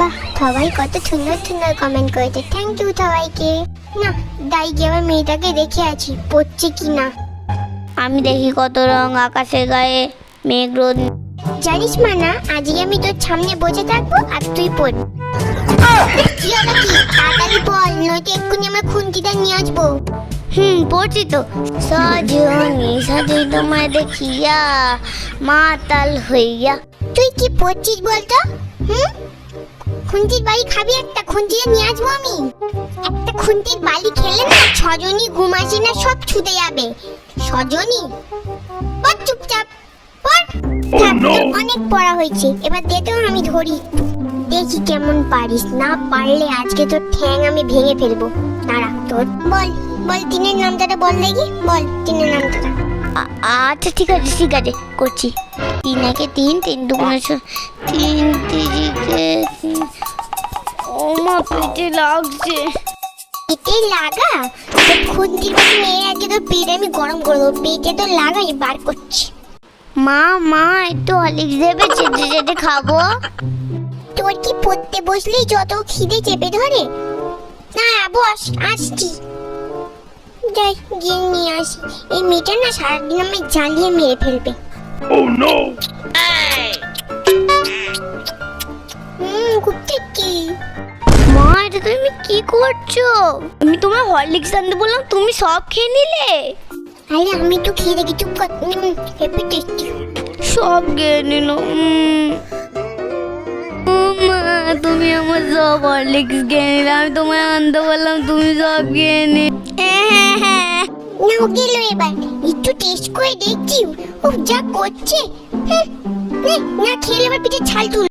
বাহ, সবাই কত সুন্দর সুন্দর কমেন্ট করেছে, থ্যাংক ইউ সবাইকে। না, দাই গিয়ে আমার মেয়েটাকে দেখে আছি পড়ছে কি না। আমি দেখি কত রং আকাশের গায়ে, মেঘ রোদ। জানিস মা না, আজকে আমি তোর সামনে বসে থাকবো আর তুই পড়। কি হলো কি? তাড়াতাড়ি বল, নয়তো এক্ষুনি আমার খুন্তিটা নিয়ে আসবো। পড়ছি তো। সজনী সজনী তোমায় দেখিয়া মাতাল হইয়া। তুই কি পড়ছিস বলতো? খুন্তির বাড়ি খাবি? একটা খুন্তিটা নিয়ে আসবো আমি। একটা খুন্তির বালি খেলে না ছজনী ঘুম আসে না, সব ছুটে যাবে। সজনী পড়, চুপচাপ পড়। অনেক পড়া হয়েছে, এবার দে তো আমি ধরি, দেখি কেমন পারিস। না পারলে আজকে তোর ঠ্যাং আমি ভেঙে ফেলবো। দাঁড়া, তোর বল বল, তিনের নামটা বল দেখি, বল তিনের নামটা। আচ্ছা ঠিক আছে করছি। 3 একে 3, 3 দুগুণে 3 তিরিকে 3। ও মা, পেটে লাগছে। পেটে লাগা? তোর খুন্তির বাড়ি মেয়ে আজকে তোর পেট আমি গরম করে দেবো। পেটে তো লাগাই বার করছি। মা একটু হরলিক্স দেবে, চেটে চেটে খাবো। তোর কি পড়তে বসলেই যত খিদে চেপে ধরে? না বস, আসছি। যাই গিয়ে নিয়ে আসি। এই মেয়েটা না সারাদিন আমি জ্বালিয়ে মেরে ফেলবে। খুব টেস্টি। মা, এটা তুমি কি করছো? আমি তোমায় হরলিক্স আনতে বললাম, তুমি সব খেয়ে নিলে। আরে আমি তো খেয়ে দেখি, চুপ কর। Happy tasty. সব খেয়ে নিল। মা, তুমি আমার সব হরলিক্স খেয়ে নিলে। আমি তোমায় আনতে বললাম, তুমি সব খেয়ে নি। নাও গেল এবার, একটু টেস্ট করে দেখছি। ও যা করছে, না খেলে এবার পিঠে ছাল তুল।